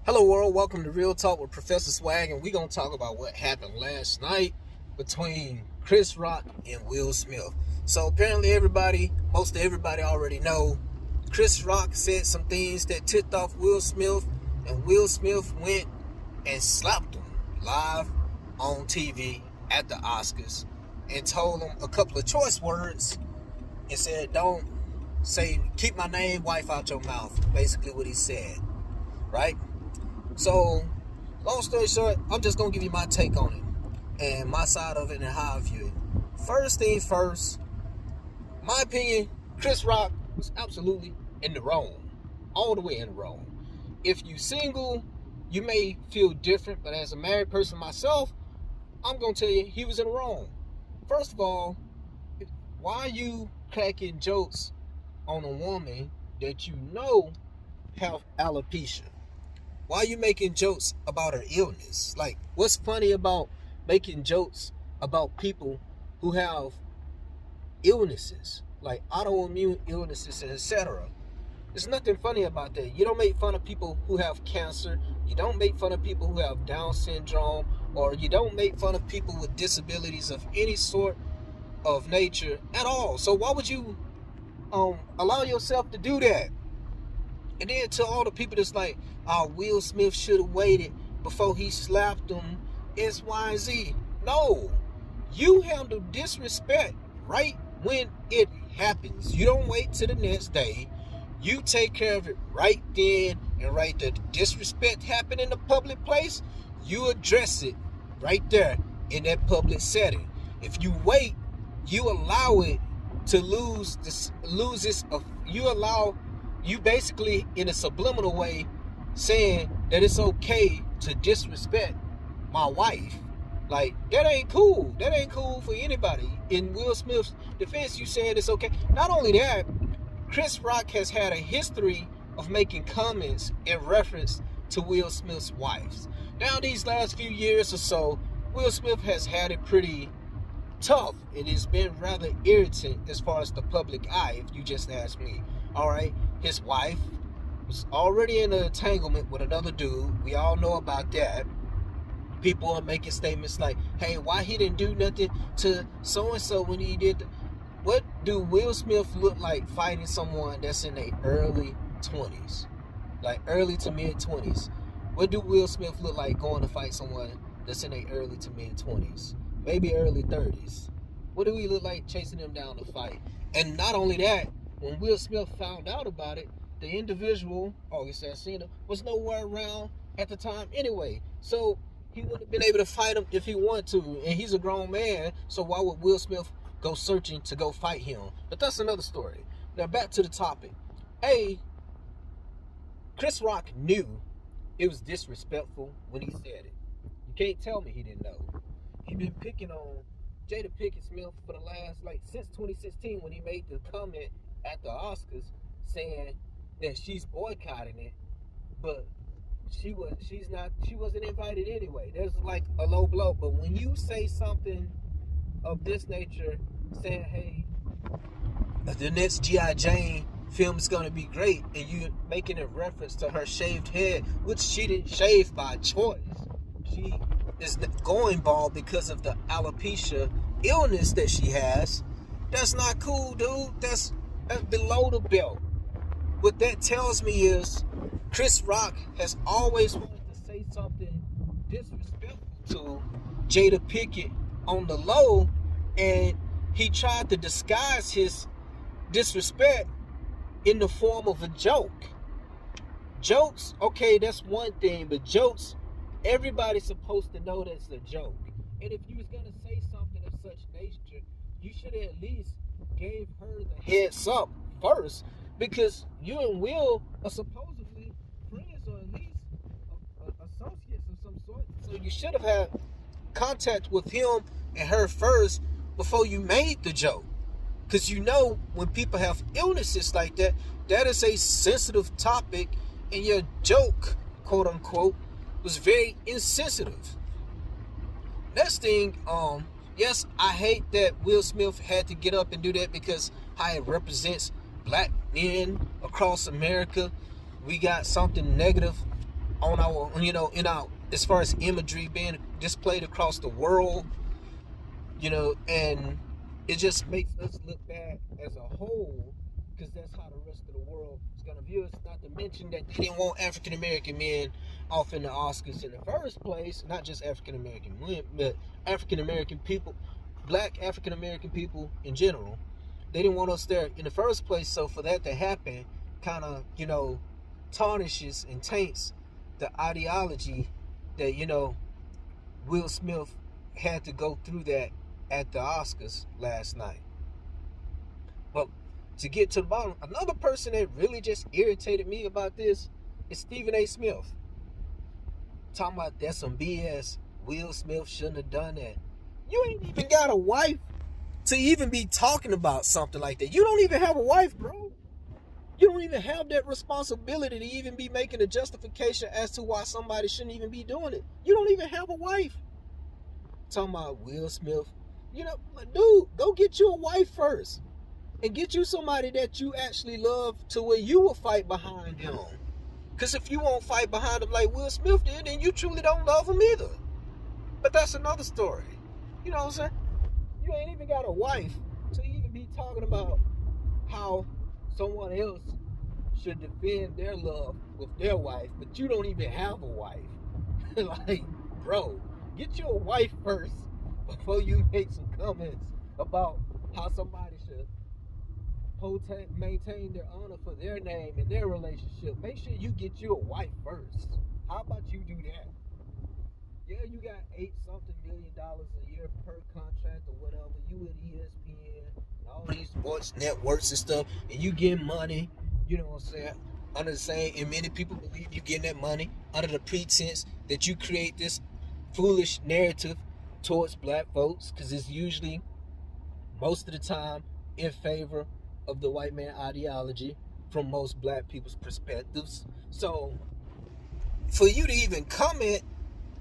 Hello world, welcome to Real Talk with Professor Swag, and we're going to talk about what happened last night between Chris Rock and Will Smith. So apparently most everybody already know, Chris Rock said some things that tipped off Will Smith, and Will Smith went and slapped him live on TV at the Oscars and told him a couple of choice words and said, don't say, keep my name, wife out your mouth, basically what he said, right? So, long story short, I'm just going to give you my take on it and my side of it and how I view it. First things first, my opinion, Chris Rock was absolutely in the wrong. All the way in the wrong. If you single, you may feel different, but as a married person myself, I'm going to tell you he was in the wrong. First of all, why are you cracking jokes on a woman that you know have alopecia? Why are you making jokes about her illness? Like, what's funny about making jokes about people who have illnesses, like autoimmune illnesses, etc.? There's nothing funny about that. You don't make fun of people who have cancer. You don't make fun of people who have Down syndrome, or you don't make fun of people with disabilities of any sort of nature at all. So why would you allow yourself to do that? And then to all the people that's like, Will Smith should have waited before he slapped him, X, Y, and Z. No. You handle disrespect right when it happens. You don't wait till the next day. You take care of it right then and right there. The disrespect happened in the public place, you address it right there in that public setting. If you wait, you allow it to you basically, in a subliminal way, saying that it's okay to disrespect my wife. Like, that ain't cool. That ain't cool for anybody. In Will Smith's defense, you said it's okay. Not only that, Chris Rock has had a history of making comments in reference to Will Smith's wives. Now, these last few years or so, Will Smith has had it pretty tough. It has been rather irritant as far as the public eye, if you just ask me. All right, his wife was already in an entanglement with another dude. We all know about that. People are making statements like, hey, why he didn't do nothing to so-and-so when he did. What do Will Smith look like fighting someone that's in their early 20s? Like early to mid 20s. What do Will Smith look like going to fight someone that's in their early to mid 20s? Maybe early 30s. What do he look like chasing them down to fight? And not only that, when Will Smith found out about it, the individual, August Alsina, was nowhere around at the time anyway. So he would have been able to fight him if he wanted to. And he's a grown man, so why would Will Smith go searching to go fight him? But that's another story. Now back to the topic. Hey, Chris Rock knew it was disrespectful when he said it. You can't tell me he didn't know. He's been picking on Jada Pinkett-Sm for the last, since 2016 when he made the comment at the Oscars saying that she's boycotting it, but she wasn't invited anyway. There's like a low blow. But when you say something of this nature, saying, hey, the next G.I. Jane film is gonna be great, and you making a reference to her shaved head, which she didn't shave by choice. She is going bald because of the alopecia illness that she has. That's not cool, dude. That's below the belt. What that tells me is Chris Rock has always wanted to say something disrespectful to Jada Pinkett on the low, and he tried to disguise his disrespect in the form of a joke. Jokes, okay, that's one thing, but jokes, everybody's supposed to know that's a joke. And if you was gonna say something of such nature, you should have at least gave her the heads up first, because you and Will are supposedly friends, or at least associates of some sort. So you should have had contact with him and her first before you made the joke. Because you know, when people have illnesses like that, that is a sensitive topic, and your joke, quote unquote, was very insensitive. Next thing, yes, I hate that Will Smith had to get up and do that, because how it represents black men across America. We got something negative on our, in our, as far as imagery being displayed across the world, and it just makes us look bad as a whole, because that's how the rest of the world is going to view us. Not to mention that they didn't want African American men off in the Oscars in the first place. Not just African American men, but African American people, black African American people in general. They didn't want us there in the first place. So for that to happen, kind of, tarnishes and taints the ideology that, Will Smith had to go through that at the Oscars last night. But to get to the bottom, another person that really just irritated me about this is Stephen A. Smith. Talking about that's some BS. Will Smith shouldn't have done that. You ain't even got a wife to even be talking about something like that. You don't even have a wife, bro. You don't even have that responsibility to even be making a justification as to why somebody shouldn't even be doing it. You don't even have a wife. Talking about Will Smith. Dude, go get you a wife first. And get you somebody that you actually love, to where you will fight behind them. Because if you won't fight behind him like Will Smith did, then you truly don't love him either. But that's another story. You know what I'm saying? You ain't even got a wife to even be talking about how someone else should defend their love with their wife, but you don't even have a wife. Like, bro, get you a wife first before you make some comments about how somebody should maintain their honor for their name and their relationship. Make sure you get you a wife first. How about you do that? Yeah, you got $8-something million a year per contract or whatever. You with ESPN and all these sports networks and stuff, and you get money, you know what I'm saying, under the same, and many people believe you getting that money under the pretense that you create this foolish narrative towards black folks, because it's usually, most of the time, in favor of the white man ideology from most black people's perspectives. So, for you to even comment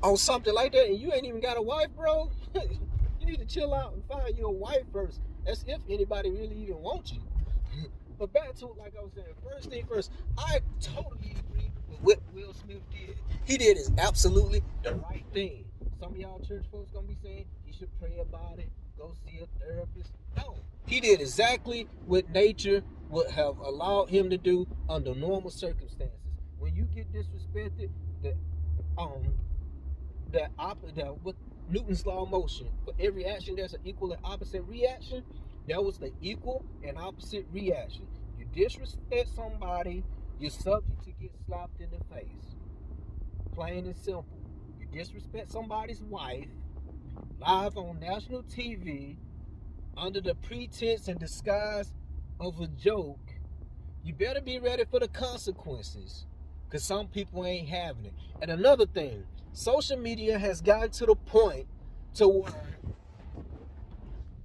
on something like that, and you ain't even got a wife, bro, you need to chill out and find you a wife first. That's if anybody really even wants you. But back to it, like I was saying, first thing first, I totally agree with what Will Smith did. He did is absolutely the right thing. Some of y'all church folks gonna be saying you should pray about it, go see a therapist. No, he did exactly what nature would have allowed him to do under normal circumstances. When you get disrespected, with Newton's law of motion, for every action there's an equal and opposite reaction. That was the equal and opposite reaction. You disrespect somebody, you're subject to get slapped in the face. Plain and simple. You disrespect somebody's wife live on national TV under the pretense and disguise of a joke, you better be ready for the consequences, because some people ain't having it. And another thing, social media has gotten to the point to where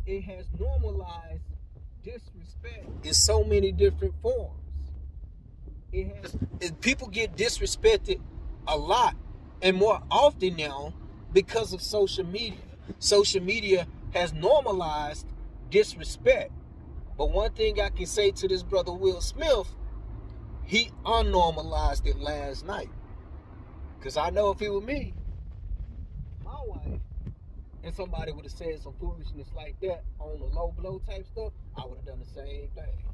it has normalized disrespect in so many different forms. People get disrespected a lot and more often now because of social media. Social media has normalized disrespect. But one thing I can say to this brother Will Smith, he unnormalized it last night. Because I know if it were me, my wife, and somebody would have said some foolishness like that on the low blow type stuff, I would have done the same thing.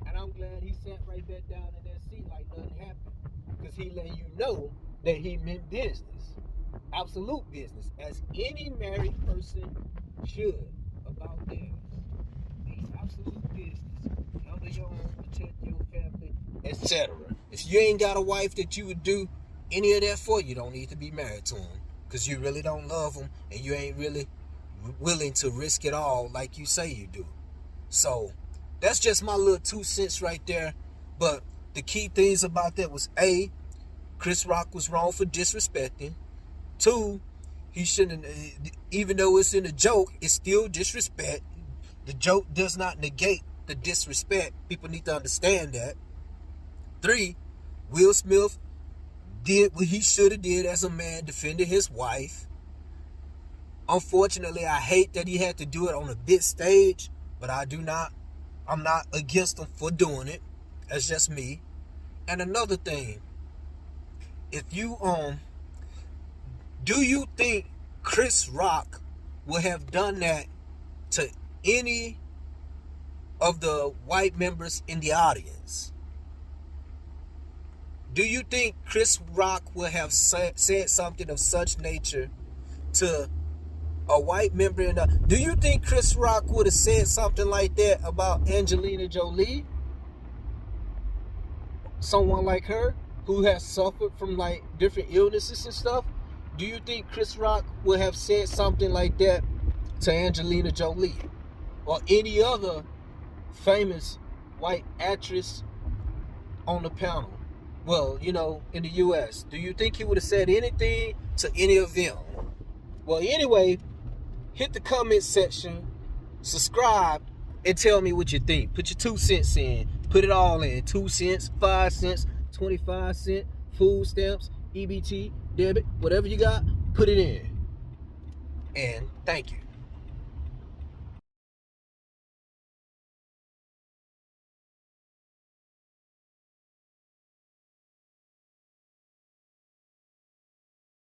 And I'm glad he sat right back down in that seat like nothing happened. Because he let you know that he meant business. Absolute business. As any married person should about theirs. Mean absolute business. Handle your own, protect your family, etc. If you ain't got a wife that you would do any of that for, you don't need to be married to him. Because you really don't love him and you ain't really willing to risk it all like you say you do. So that's just my little 2 cents right there. But the key things about that was A, Chris Rock was wrong for disrespecting. 2, he shouldn't, even though it's in a joke, it's still disrespect. The joke does not negate the disrespect. People need to understand that. 3, Will Smith did what he should have did as a man, defending his wife. Unfortunately, I hate that he had to do it on a big stage, but I'm not against him for doing it. That's just me. And another thing, if you do you think Chris Rock would have done that to any of the white members in the audience? Do you think Chris Rock would have said something of such nature to a white member in the... Do you think Chris Rock would have said something like that about Angelina Jolie? Someone like her who has suffered from like different illnesses and stuff? Do you think Chris Rock would have said something like that to Angelina Jolie or any other famous white actress on the panel? Well, you know, in the U.S. Do you think he would have said anything to any of them? Well, anyway, hit the comment section, subscribe, and tell me what you think. Put your 2 cents in. Put it all in. 2 cents, 5 cents, 25 cents, food stamps, EBT, debit, whatever you got, put it in. And thank you.